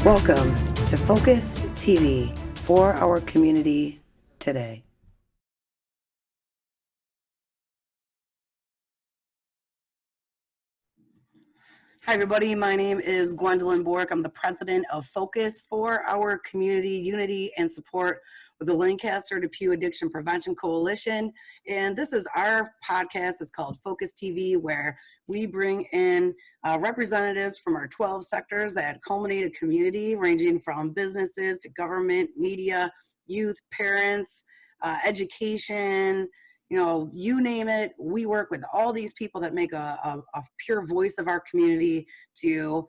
Welcome to Focus TV for our community today. Hi, everybody. My name is Gwendolyn Bork. I'm the president of Focus for our community unity and support with the Lancaster to Pew Addiction Prevention Coalition. And this is our podcast. It's called Focus TV, where we bring in representatives from our 12 sectors that culminate a community ranging from businesses to government, media, youth, parents, education, you name it. We work with all these people that make a pure voice of our community to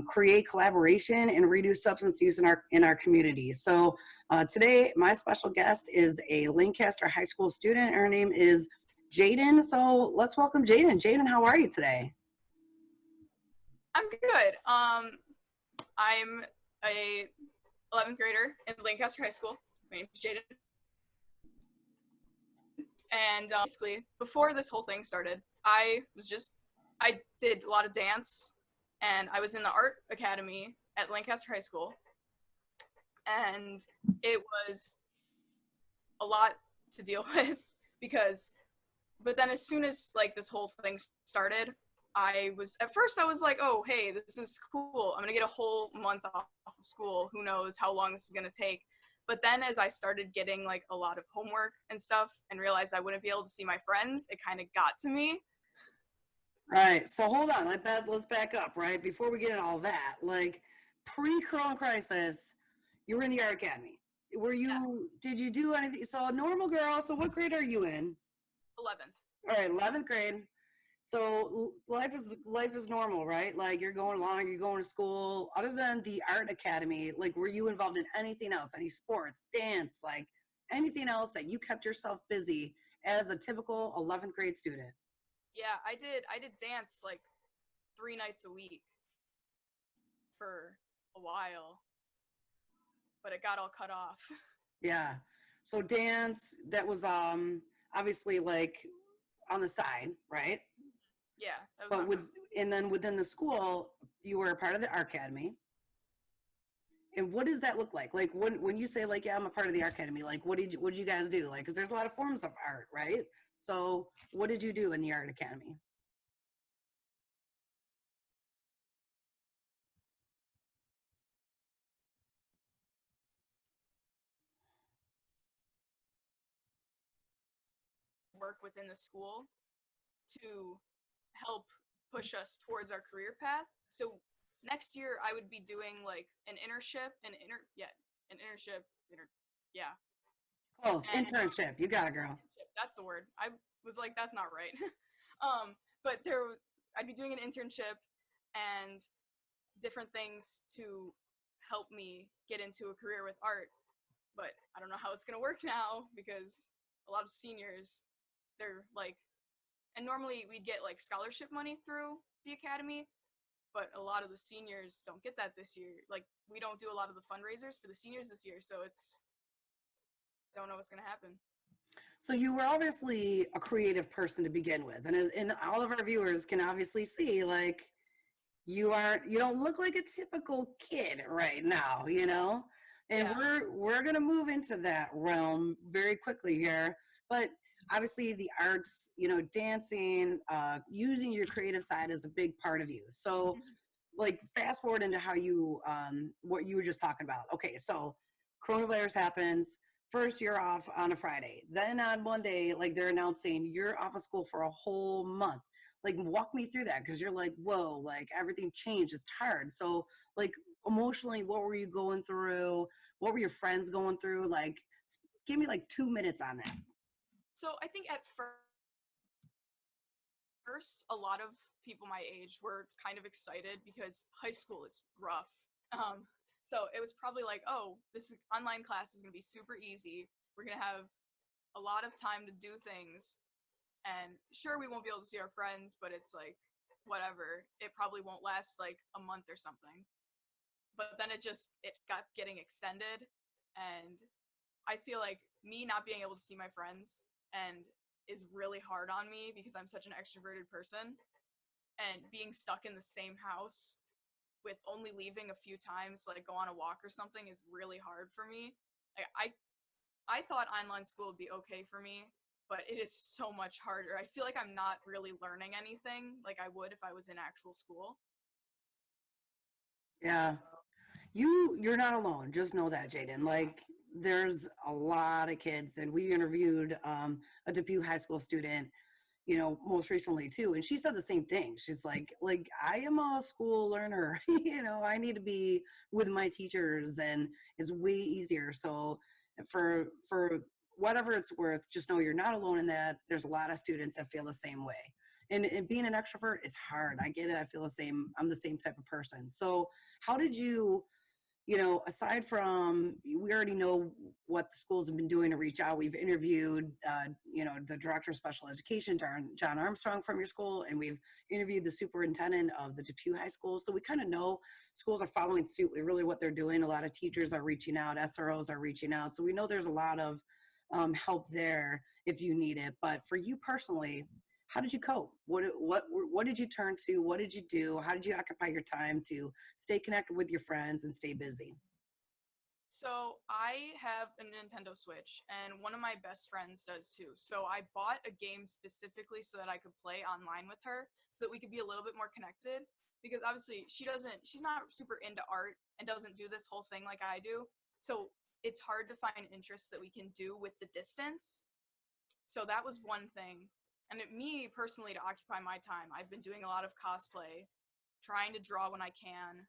create collaboration and reduce substance use in our community. So today, my special guest is a Lancaster High School student. Her name is Jayden. So let's welcome Jayden. Jayden, how are you today? I'm good. I'm a 11th grader in Lancaster High School. My name is Jayden. And basically, before this whole thing started, I did a lot of dance, and I was in the art academy at Lancaster High School, and it was a lot to deal with but then as soon as like this whole thing started, at first I was like, oh, hey, this is cool. I'm gonna get a whole month off of school. Who knows how long this is gonna take? But then as I started getting like a lot of homework and stuff and realized I wouldn't be able to see my friends, it kind of got to me. Right. So hold on. Let's back up, right? Before we get into all that, like pre-Corona crisis, you were in the art academy. Did you do anything? So a normal girl, so what grade are you in? 11th. All right, 11th grade. So life is normal, right? Like you're going along, you're going to school. Other than the art academy, like were you involved in anything else? Any sports, dance, like anything else that you kept yourself busy as a typical 11th grade student? Yeah, I did dance like 3 nights a week for a while, but it got all cut off. Yeah. So dance, that was obviously like on the side, right? Yeah, that was But and then within the school, you were a part of the art academy. And what does that look like? Like when you say like, yeah, I'm a part of the art academy, like what did you guys do? Like, because there's a lot of forms of art, right? So what did you do in the art academy? work within the school to help push us towards our career path. So next year I would be doing like an internship, yeah. Close. Internship. You got it, girl. That's the word. I was like, that's not right. But I'd be doing an internship and different things to help me get into a career with art. But I don't know how it's gonna work now because a lot of seniors, they're like, and normally we'd get like scholarship money through the academy, but a lot of the seniors don't get that this year. Like we don't do a lot of the fundraisers for the seniors this year, so don't know what's gonna happen. So you were obviously a creative person to begin with, and all of our viewers can obviously see like you don't look like a typical kid right now, and Yeah. we're gonna move into that realm very quickly here. But obviously the arts, dancing, using your creative side is a big part of you. So like fast forward into how you what you were just talking about. Okay, so coronavirus happens. First you're off on a Friday, then on Monday like they're announcing you're off of school for a whole month. Like walk me through that, because you're like, whoa, like everything changed, it's hard. So like emotionally, what were you going through? What were your friends going through? Like give me like 2 minutes on that. So I think at first, a lot of people my age were kind of excited because high school is rough. So it was probably like, oh, this online class is gonna be super easy. We're gonna have a lot of time to do things, and sure, we won't be able to see our friends, but it's like, whatever. It probably won't last like a month or something. But then it got getting extended, and I feel like me not being able to see my friends and is really hard on me because I'm such an extroverted person, and being stuck in the same house with only leaving a few times, like go on a walk or something, is really hard for me. Like I thought online school would be okay for me, but it is so much harder. I feel like I'm not really learning anything like I would if I was in actual school. Yeah. So, You're not alone. Just know that, Jayden. Like there's a lot of kids, and we interviewed a Depew High School student, most recently too, and she said the same thing. She's like I am a school learner. I need to be with my teachers, and it's way easier. So for whatever it's worth, just know you're not alone in that. There's a lot of students that feel the same way. And being an extrovert is hard. I get it. I feel the same. I'm the same type of person. So how did you, aside from, we already know what the schools have been doing to reach out. We've interviewed, the director of special education, John Armstrong from your school, and we've interviewed the superintendent of the Depew High School. So we kind of know schools are following suit with really what they're doing. A lot of teachers are reaching out, SROs are reaching out. So we know there's a lot of help there if you need it. But for you personally, how did you cope? What did you turn to? What did you do? How did you occupy your time to stay connected with your friends and stay busy? so I have a Nintendo Switch, and one of my best friends does too. So I bought a game specifically so that I could play online with her, so that we could be a little bit more connected. Because obviously she's not super into art and doesn't do this whole thing like I do. So it's hard to find interests that we can do with the distance. So that was one thing. And me personally, to occupy my time, I've been doing a lot of cosplay, trying to draw when I can,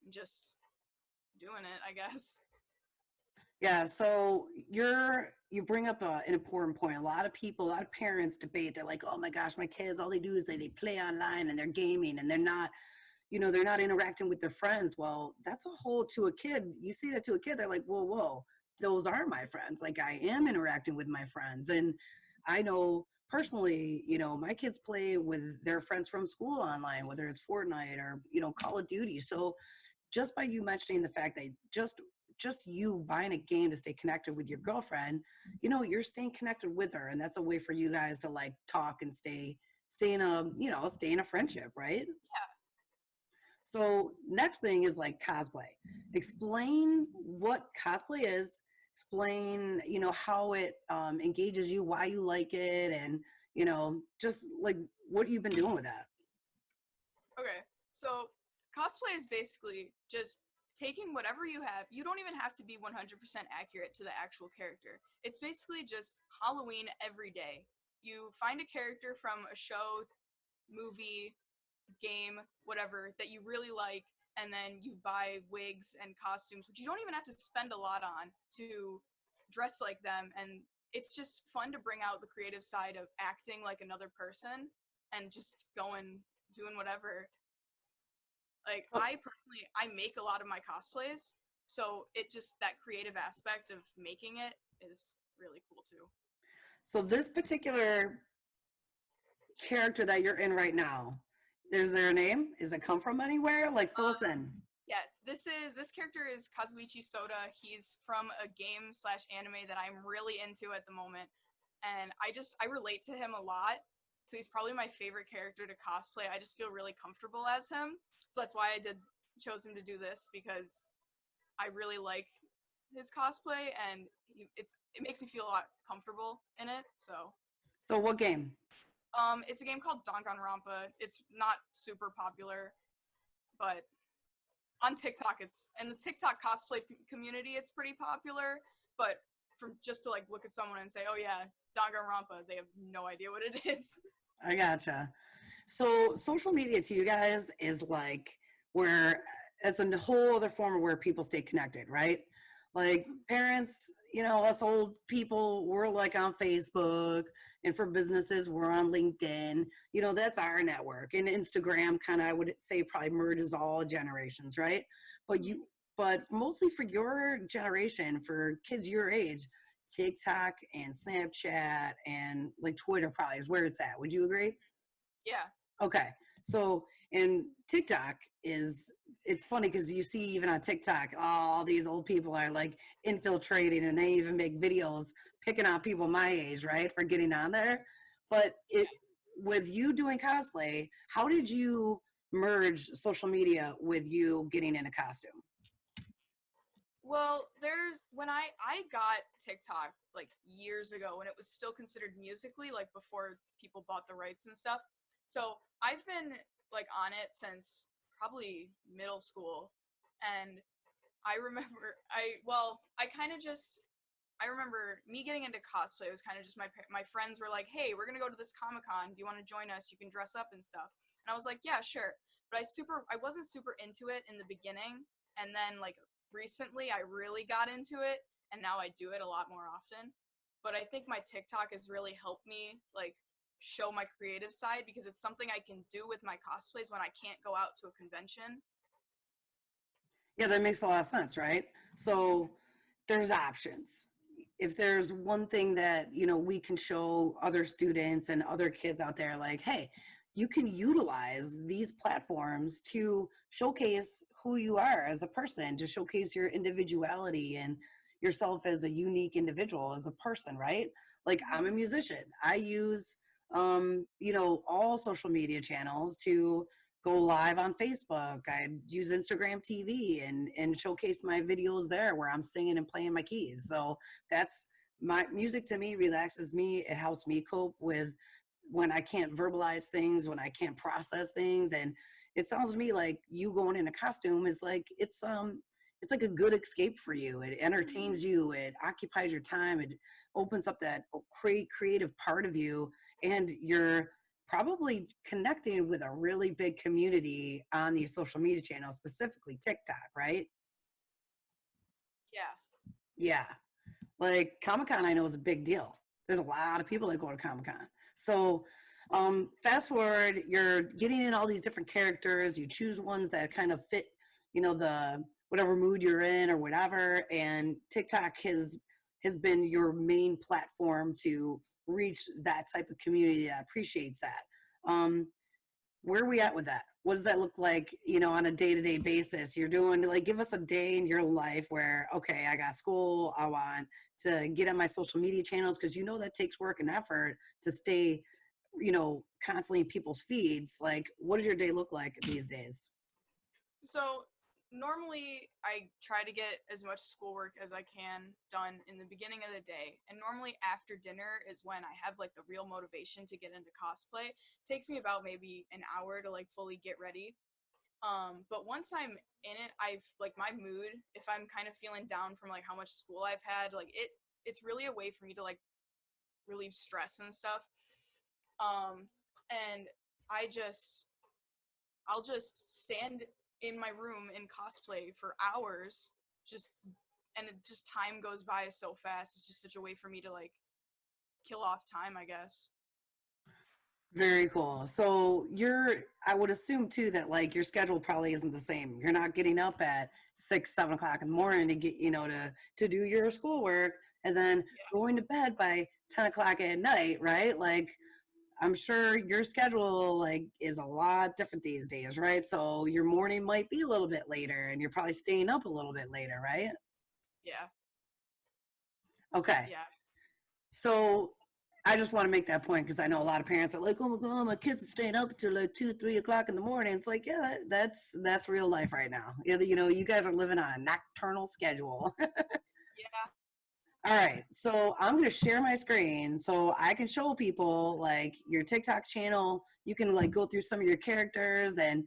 and just doing it, I guess. Yeah, so you bring up an important point. A lot of parents debate. They're like, "Oh my gosh, my kids, all they do is they play online and they're gaming and they're not interacting with their friends." Well, that's a whole to a kid. You see that to a kid, they're like, "Whoa, whoa, those are my friends. Like I am interacting with my friends." And I know personally, my kids play with their friends from school online, whether it's Fortnite or, Call of Duty. So just by you mentioning the fact that just you buying a game to stay connected with your girlfriend, you're staying connected with her, and that's a way for you guys to like talk and stay in a friendship, right? Yeah. So next thing is like cosplay. Explain what cosplay is. Explain, how it engages you, why you like it, and just like what you've been doing with that. Okay. So cosplay is basically just taking whatever you have. You don't even have to be 100% accurate to the actual character. It's basically just Halloween every day. You find a character from a show, movie, game, whatever, that you really like, and then you buy wigs and costumes, which you don't even have to spend a lot on to dress like them. And it's just fun to bring out the creative side of acting like another person and just doing whatever. Like Oh, I personally, I make a lot of my cosplays, so it just that creative aspect of making it is really cool too. so this particular character that you're in right now, is there a name? Is it come from anywhere? Like fill us in. Yes, this character is Kazuichi Soda. He's from a game slash anime that I'm really into at the moment, and I relate to him a lot. So he's probably my favorite character to cosplay. I just feel really comfortable as him. So that's why I did chose him to do this, because I really like his cosplay, and it makes me feel a lot comfortable in it. So So what game? it's a game called Danganronpa. It's not super popular, but on TikTok, it's in the TikTok cosplay community, it's pretty popular. But from just to like look at someone and say, "Oh yeah, Danganronpa," they have no idea what it is. I gotcha. So social media to you guys is like where it's a whole other form of where people stay connected, right? Like parents, us old people, we're like on Facebook, and for businesses, we're on LinkedIn. That's our network. And Instagram kind of, I would say, probably merges all generations, right? But but mostly for your generation, for kids your age, TikTok and Snapchat and like Twitter probably is where it's at. Would you agree? Yeah, Okay. So, and TikTok it's funny because you see even on TikTok, all these old people are like infiltrating and they even make videos picking on people my age, right? For getting on there. But with you doing cosplay, how did you merge social media with you getting in a costume? Well, when I got TikTok like years ago when it was still considered Musically, like before people bought the rights and stuff. So I've been like on it since probably middle school, and I remember I kind of just I remember me getting into cosplay was kind of just my friends were like, "Hey, we're gonna go to this Comic-Con. Do you want to join us? You can dress up and stuff." And I was like, "Yeah, sure." But I wasn't super into it in the beginning, and then like recently I really got into it, and now I do it a lot more often. But I think my TikTok has really helped me like show my creative side because it's something I can do with my cosplays when I can't go out to a convention. Yeah, that makes a lot of sense, right? So there's options. If there's one thing that, we can show other students and other kids out there, like, hey, you can utilize these platforms to showcase who you are as a person, to showcase your individuality and yourself as a unique individual, as a person, right? Like, I'm a musician. I use, all social media channels to go live on Facebook. I use Instagram TV and showcase my videos there where I'm singing and playing my keys. So that's my music. To me, relaxes me. It helps me cope with when I can't verbalize things, when I can't process things. And it sounds to me like you going in a costume is like it's like a good escape for you. It entertains you, it occupies your time, it opens up that creative part of you, and you're probably connecting with a really big community on these social media channels, specifically TikTok, right? Yeah. Yeah. Like Comic-Con, I know, is a big deal. There's a lot of people that go to Comic-Con. So fast forward, you're getting in all these different characters. You choose ones that kind of fit, the whatever mood you're in or whatever. And TikTok has been your main platform to reach that type of community that appreciates that. Where are we at with that? What does that look like, on a day-to-day basis? You're doing, like, give us a day in your life where, okay, I got school, I want to get on my social media channels, because that takes work and effort to stay, constantly in people's feeds. Like, what does your day look like these days? So normally I try to get as much schoolwork as I can done in the beginning of the day. And normally after dinner is when I have like the real motivation to get into cosplay. It takes me about maybe an hour to like fully get ready. But once I'm in it, I've like my mood, if I'm kind of feeling down from like how much school I've had, like it's really a way for me to like relieve stress and stuff. And I just I'll just stand in my room in cosplay for hours, just and it just time goes by so fast. It's just such a way for me to like kill off time, I guess. Very cool. So I would assume too that like your schedule probably isn't the same. You're not getting up at 6, 7 o'clock in the morning to get, to do your schoolwork, and then Yeah. going to bed by 10 o'clock at night, right? Like, I'm sure your schedule like is a lot different these days, right? So your morning might be a little bit later and you're probably staying up a little bit later, right? Yeah. Okay. Yeah. So I just want to make that point because I know a lot of parents are like, "Oh my god, my kids are staying up until like 2, 3 o'clock in the morning." It's like, yeah, that's real life right now. You guys are living on a nocturnal schedule. Yeah. All right, so I'm going to share my screen so I can show people like your TikTok channel. You can like go through some of your characters, and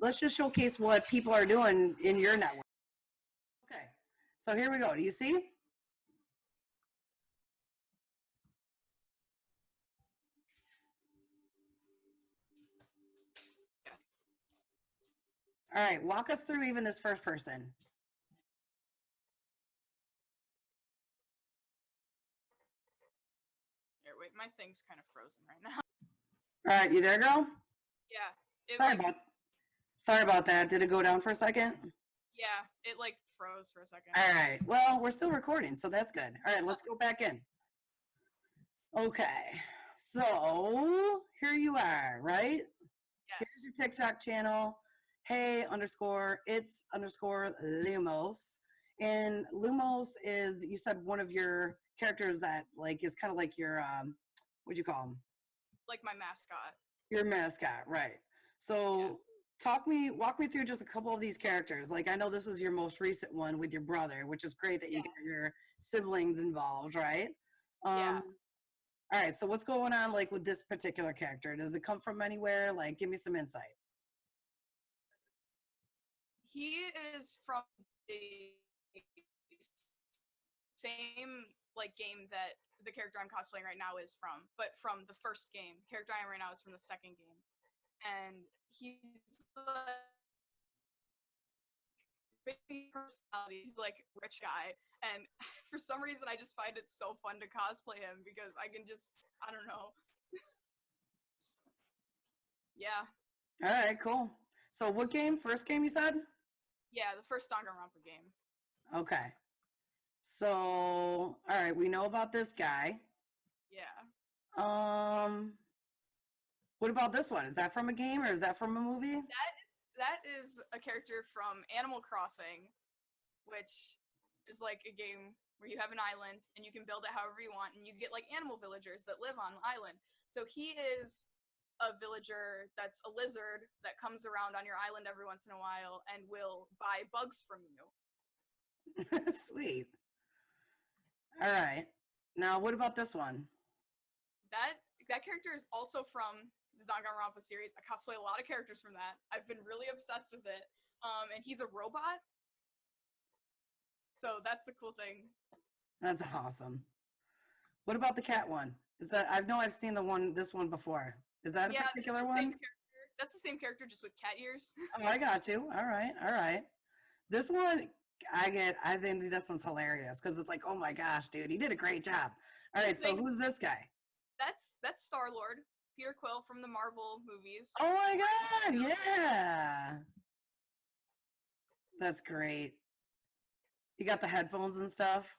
let's just showcase what people are doing in your network. Okay, so here we go. Do you see? Yeah. All right, walk us through even this first person. Here, wait, my thing's kind of frozen right now. All right, you there, girl? Yeah. It Sorry like about Sorry about that. Did it go down for a second? yeah, it like froze for a second. All right. Well, we're still recording, so that's good. All right, let's go back in. Okay. So here you are, right? Here's Yes. your TikTok channel. Hey underscore it's underscore Lumos. And Lumos is, you said, one of your characters that like is kind of like your what'd you call him? Like my mascot. Your mascot, right? So walk me through just a couple of these characters. Like I know this was your most recent one with your brother, which is great that you Yes. got your siblings involved, right? Yeah. All right, so what's going on like with this particular character? Does it come from anywhere? Like give me some insight. He is from the same like game that the character I'm cosplaying right now is from, but from the first game. The character I am right now is from the second game. And he's like big personality. He's like rich guy. And for some reason I just find it so fun to cosplay him because I can just I don't know. Yeah. All right, cool. So what game? First game you said? Yeah, the first Danganronpa game. Okay. So, all right, we know about this guy. Yeah. Um, what about this one? Is that from a game or is that from a movie? That is a character from Animal Crossing, which is like a game where you have an island and you can build it however you want and you get like animal villagers that live on the island. So he is a villager that's a lizard that comes around on your island every once in a while and will buy bugs from you. Sweet. All right. Now, what about this one? That character is also from the Danganronpa series. I cosplay a lot of characters from that. I've been really obsessed with it. And he's a robot. So that's the cool thing. That's awesome. What about the cat one? Is that I know I've seen this one before. Is that a particular one? That's the same character, just with cat ears. Oh, I got you. All right, all right. This one, I think this one's hilarious because it's like, oh my gosh, dude, he did a great job. All right, so who's this guy? That's Star-Lord, Peter Quill from the Marvel movies. Oh my God, yeah. That's great. You got the headphones and stuff.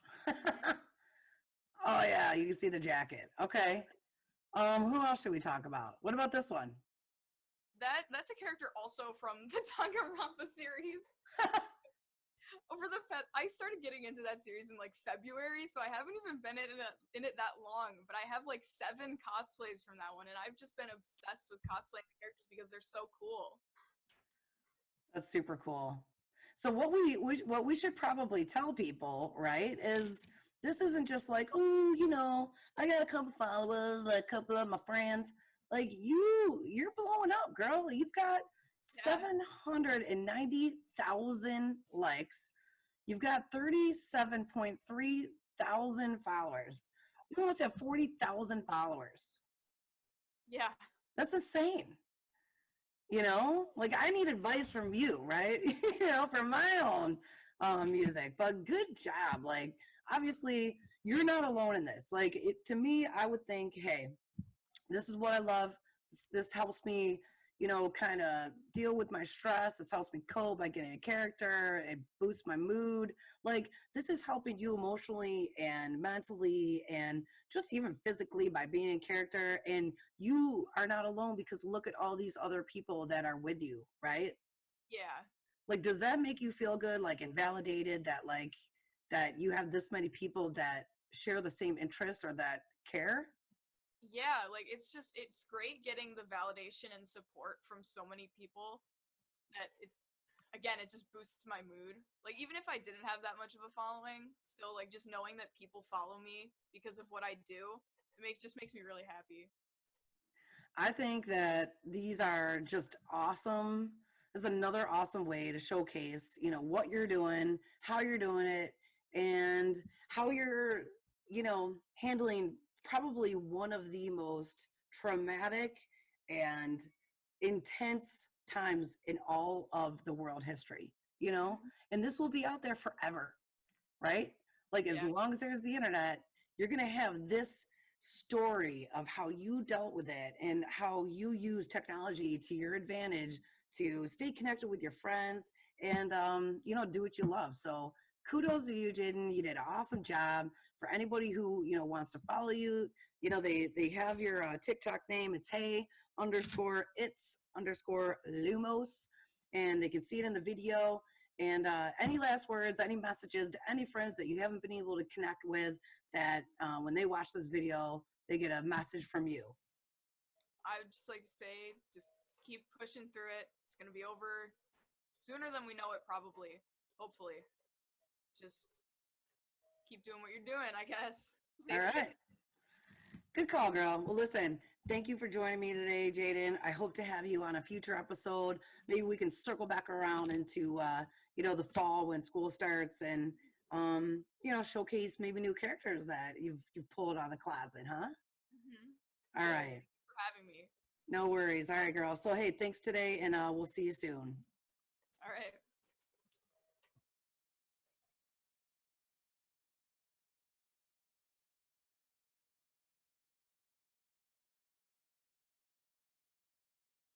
Oh yeah, you can see the jacket. Okay. Who else should we talk about? What about this one? That's a character also from the Danganronpa series. I started getting into that series in like February, so I haven't even been in it that long, but I have like 7 cosplays from that one, and I've just been obsessed with cosplaying the characters because they're so cool. That's super cool. So what we should probably tell people, right, is this isn't just like, oh, I got a couple followers, like a couple of my friends. Like you're blowing up, girl. You've got 790,000 likes. You've got 37.3 thousand followers. You almost have 40,000 followers. Yeah. That's insane. Like I need advice from you, right? For my own music. But good job. Like obviously you're not alone in this. Like to me, I would think, hey, this is what I love. This helps me, kind of deal with my stress. This helps me cope by getting a character. It boosts my mood. Like this is helping you emotionally and mentally and just even physically by being in character. And you are not alone because look at all these other people that are with you, right? Yeah. Like, does that make you feel good, like, and validated that you have this many people that share the same interests or that care? Yeah, like it's great getting the validation and support from so many people that it just boosts my mood. Like even if I didn't have that much of a following, still like just knowing that people follow me because of what I do, just makes me really happy. I think that these are just awesome. This is another awesome way to showcase, what you're doing, how you're doing it, and how you're, handling probably one of the most traumatic and intense times in all of the world history, and this will be out there forever, right? Like as long as there's the internet, you're going to have this story of how you dealt with it and how you use technology to your advantage to stay connected with your friends and do what you love. So kudos to you, Jayden. You did an awesome job. For anybody who wants to follow you, they have your TikTok name. It's hey_it's_Lumos, and they can see it in the video. And any last words, any messages to any friends that you haven't been able to connect with that when they watch this video, they get a message from you? I would just like to say, just keep pushing through it. It's gonna be over sooner than we know it, probably. Hopefully. Just keep doing what you're doing, I guess. Stay All safe. right. Good call, girl. Well, listen, thank you for joining me today, Jayden. I hope to have you on a future episode. Maybe we can circle back around into, the fall when school starts and, showcase maybe new characters that you've pulled out of the closet, huh? Mm-hmm. All Yeah, right. thanks for having me. No worries. All right, girl. So, hey, thanks today, and we'll see you soon. All right.